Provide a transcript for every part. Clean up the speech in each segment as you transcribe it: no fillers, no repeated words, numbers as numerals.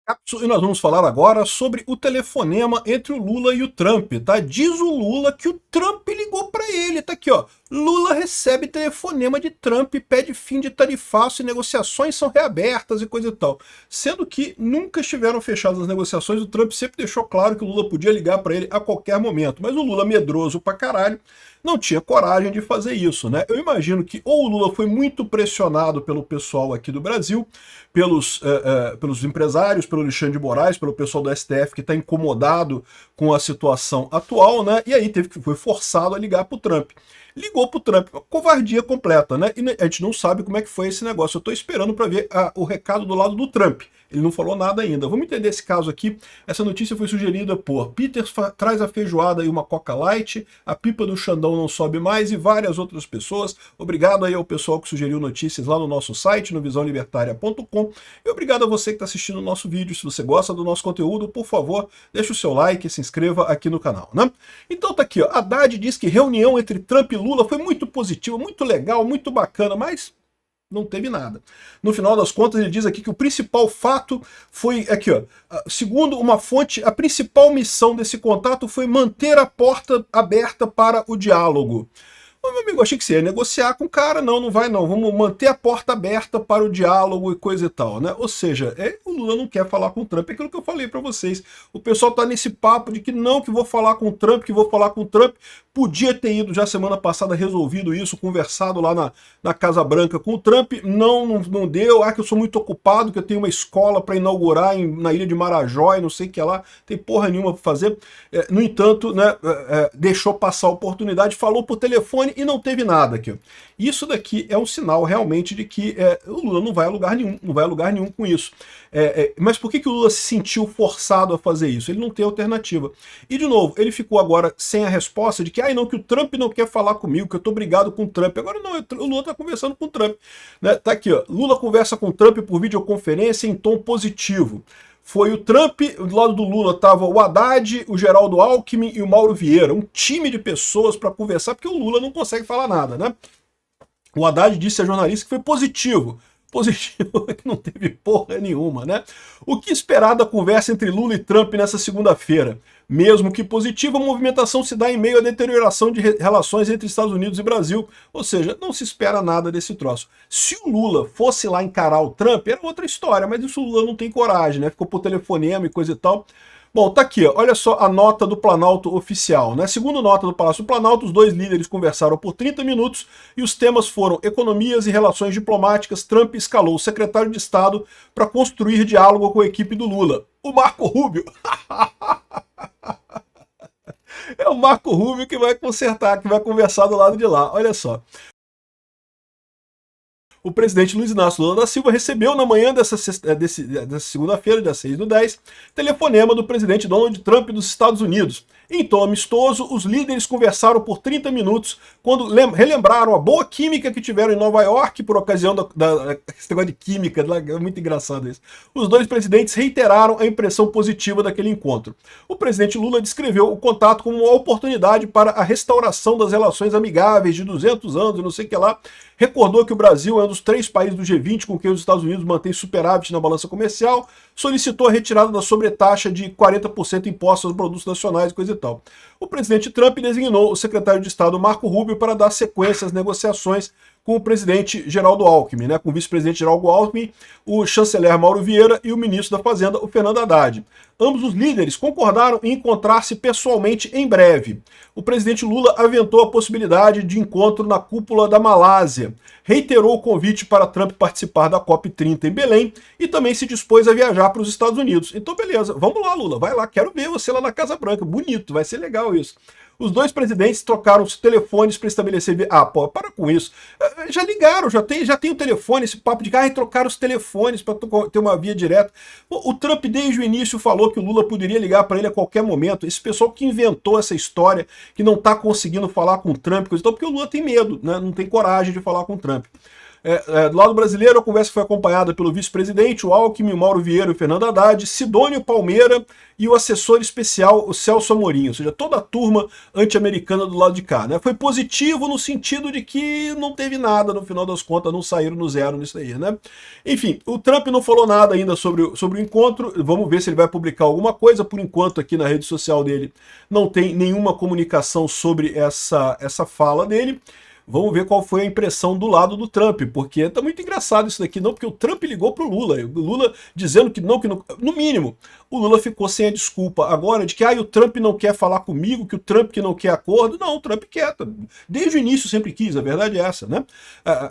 E nós vamos falar agora sobre o telefonema entre o Lula e o Trump, tá? Diz o Lula que o Trump ligou para ele, tá aqui, ó. Lula recebe telefonema de Trump e pede fim de tarifaço e negociações são reabertas e coisa e tal. Sendo que nunca estiveram fechadas as negociações, o Trump sempre deixou claro que o Lula podia ligar para ele a qualquer momento, mas o Lula, medroso pra caralho, não tinha coragem de fazer isso, né? Eu imagino que ou o Lula foi muito pressionado pelo pessoal aqui do Brasil, pelos empresários, pelo Alexandre de Moraes, pelo pessoal do STF que está incomodado com a situação atual, né? E aí foi forçado a ligar para o Trump. Ligou para o Trump, covardia completa, né? E a gente não sabe como é que foi esse negócio. Eu estou esperando para ver o recado do lado do Trump. Ele não falou nada ainda. Vamos entender esse caso aqui. Essa notícia foi sugerida por Peter traz a feijoada e uma Coca Light, a pipa do Xandão não sobe mais e várias outras pessoas. Obrigado aí ao pessoal que sugeriu notícias lá no nosso site, no visãolibertaria.com. E obrigado a você que está assistindo o nosso vídeo. Se você gosta do nosso conteúdo, por favor, deixe o seu like e se inscreva aqui no canal, né? Então tá aqui, ó. Haddad diz que reunião entre Trump e Lula foi muito positiva, muito legal, muito bacana, mas não teve nada. No final das contas, ele diz aqui que o principal fato foi, aqui ó, segundo uma fonte, a principal missão desse contato foi manter a porta aberta para o diálogo. Ô, meu amigo, achei que você ia negociar com o cara. Não, não vai não. Vamos manter a porta aberta para o diálogo e coisa e tal, né? Ou seja, o Lula não quer falar com o Trump. É aquilo que eu falei para vocês. O pessoal tá nesse papo de que não, que vou falar com o Trump, que vou falar com o Trump. Podia ter ido já semana passada, resolvido isso, conversado lá na Casa Branca com o Trump. Não deu. Ah, que eu sou muito ocupado, que eu tenho uma escola para inaugurar na ilha de Marajó e não sei o que lá. Tem porra nenhuma para fazer. No entanto, né, deixou passar a oportunidade, falou por telefone e não teve nada aqui. Isso daqui é um sinal realmente de que o Lula não vai a lugar nenhum, não vai a lugar nenhum com isso. Mas por que o Lula se sentiu forçado a fazer isso? Ele não tem alternativa. E de novo, ele ficou agora sem a resposta de que, não, que o Trump não quer falar comigo, que eu tô brigado com o Trump. Agora não, o Lula tá conversando com o Trump. Né? Tá aqui, ó. Lula conversa com o Trump por videoconferência em tom positivo. Foi o Trump, do lado do Lula estava o Haddad, o Geraldo Alckmin e o Mauro Vieira. Um time de pessoas para conversar, porque o Lula não consegue falar nada, né? O Haddad disse a jornalista que foi positivo. Positivo que não teve porra nenhuma, né? O que esperar da conversa entre Lula e Trump nessa segunda-feira? Mesmo que positiva, a movimentação se dá em meio à deterioração de relações entre Estados Unidos e Brasil. Ou seja, não se espera nada desse troço. Se o Lula fosse lá encarar o Trump, era outra história, mas isso o Lula não tem coragem, né? Ficou por telefonema e coisa e tal. Bom, tá aqui, ó, olha só a nota do Planalto oficial, né? Segundo nota do Palácio do Planalto, os dois líderes conversaram por 30 minutos e os temas foram economias e relações diplomáticas. Trump escalou o secretário de Estado para construir diálogo com a equipe do Lula, o Marco Rubio. É o Marco Rubio que vai consertar, que vai conversar do lado de lá, olha só. O presidente Luiz Inácio Lula da Silva recebeu na manhã dessa segunda-feira, dia 6/10, telefonema do presidente Donald Trump dos Estados Unidos. Em tom amistoso, os líderes conversaram por 30 minutos, quando relembraram a boa química que tiveram em Nova York por ocasião esse negócio de química, é muito engraçado isso. Os dois presidentes reiteraram a impressão positiva daquele encontro. O presidente Lula descreveu o contato como uma oportunidade para a restauração das relações amigáveis de 200 anos, não sei o que lá. Recordou que o Brasil é um dos 3 países do G20 com quem os Estados Unidos mantêm superávit na balança comercial, solicitou a retirada da sobretaxa de 40% impostos aos produtos nacionais e coisa e tal. O presidente Trump designou o secretário de Estado Marco Rubio para dar sequência às negociações com o presidente Geraldo Alckmin, né, com o vice-presidente Geraldo Alckmin, o chanceler Mauro Vieira e o ministro da Fazenda, o Fernando Haddad. Ambos os líderes concordaram em encontrar-se pessoalmente em breve. O presidente Lula aventou a possibilidade de encontro na cúpula da Malásia, reiterou o convite para Trump participar da COP30 em Belém e também se dispôs a viajar para os Estados Unidos. Então beleza, vamos lá Lula, vai lá, quero ver você lá na Casa Branca, bonito, vai ser legal isso. Os dois presidentes trocaram os telefones para estabelecer... pô, para com isso. Já ligaram, já tem o telefone, esse papo de trocar os telefones para ter uma via direta. O Trump desde o início falou que o Lula poderia ligar para ele a qualquer momento. Esse pessoal que inventou essa história, que não está conseguindo falar com o Trump, coisa e tal, porque o Lula tem medo, né? Não tem coragem de falar com o Trump. Do lado brasileiro, a conversa foi acompanhada pelo vice-presidente, o Alckmin, o Mauro Vieira e o Fernando Haddad, Sidônio Palmeira e o assessor especial, o Celso Amorim, ou seja, toda a turma anti-americana do lado de cá, né? Foi positivo no sentido de que não teve nada, no final das contas, não saíram no zero nisso aí, né? Enfim, o Trump não falou nada ainda sobre o encontro, vamos ver se ele vai publicar alguma coisa, por enquanto aqui na rede social dele não tem nenhuma comunicação sobre essa fala dele. Vamos ver qual foi a impressão do lado do Trump, porque tá muito engraçado isso daqui, não, porque o Trump ligou pro Lula, o Lula dizendo que não, no mínimo, o Lula ficou sem a desculpa agora de que o Trump não quer falar comigo, que o Trump que não quer acordo. Não, o Trump quer, desde o início sempre quis, a verdade é essa, né?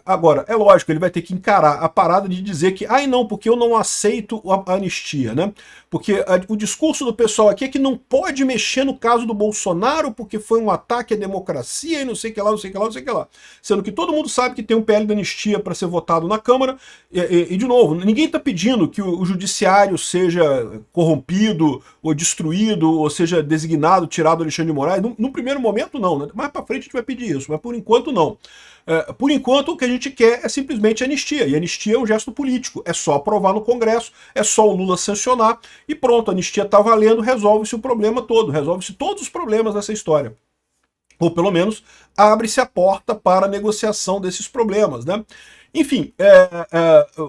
Agora, é lógico, ele vai ter que encarar a parada de dizer que, não, porque eu não aceito a anistia, né? Porque o discurso do pessoal aqui é que não pode mexer no caso do Bolsonaro, porque foi um ataque à democracia e não sei o que lá, não sei o que lá, não sei o que lá. Sendo que todo mundo sabe que tem um PL de anistia para ser votado na Câmara, e de novo, ninguém está pedindo que o judiciário seja corrompido, ou destruído, ou seja designado, tirado do Alexandre de Moraes. No primeiro momento não, né? Mais para frente a gente vai pedir isso, mas por enquanto não. Por enquanto, o que a gente quer é simplesmente anistia, e anistia é um gesto político, é só aprovar no Congresso, é só o Lula sancionar, e pronto, a anistia está valendo, resolve-se o problema todo, resolve-se todos os problemas dessa história. Ou pelo menos, abre-se a porta para a negociação desses problemas, né? Enfim,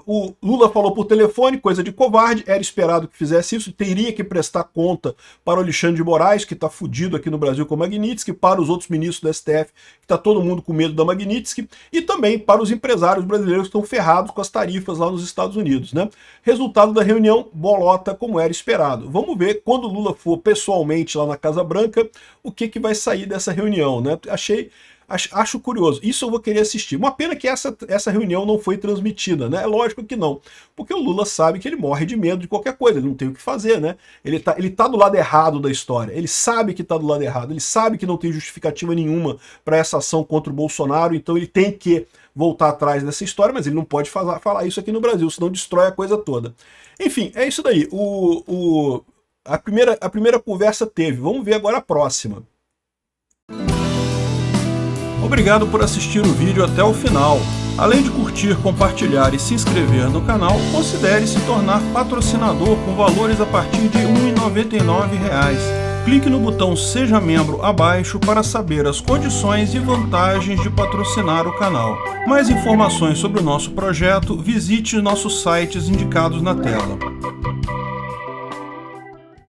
o Lula falou por telefone, coisa de covarde, era esperado que fizesse isso, teria que prestar conta para o Alexandre de Moraes, que está fudido aqui no Brasil com o Magnitsky, para os outros ministros do STF, que está todo mundo com medo da Magnitsky, e também para os empresários brasileiros que estão ferrados com as tarifas lá nos Estados Unidos, né? Resultado da reunião, bolota como era esperado. Vamos ver, quando o Lula for pessoalmente lá na Casa Branca, o que vai sair dessa reunião, né? Acho curioso, isso eu vou querer assistir. Uma pena que essa reunião não foi transmitida, né? É lógico que não, porque o Lula sabe que ele morre de medo de qualquer coisa, ele não tem o que fazer, né? Ele tá do lado errado da história, ele sabe que tá do lado errado, ele sabe que não tem justificativa nenhuma para essa ação contra o Bolsonaro, então ele tem que voltar atrás dessa história, mas ele não pode falar isso aqui no Brasil, senão destrói a coisa toda. Enfim, é isso daí. A primeira conversa teve, vamos ver agora a próxima. Obrigado por assistir o vídeo até o final. Além de curtir, compartilhar e se inscrever no canal, considere se tornar patrocinador com valores a partir de R$ 1,99. Clique no botão Seja Membro abaixo para saber as condições e vantagens de patrocinar o canal. Mais informações sobre o nosso projeto, visite nossos sites indicados na tela.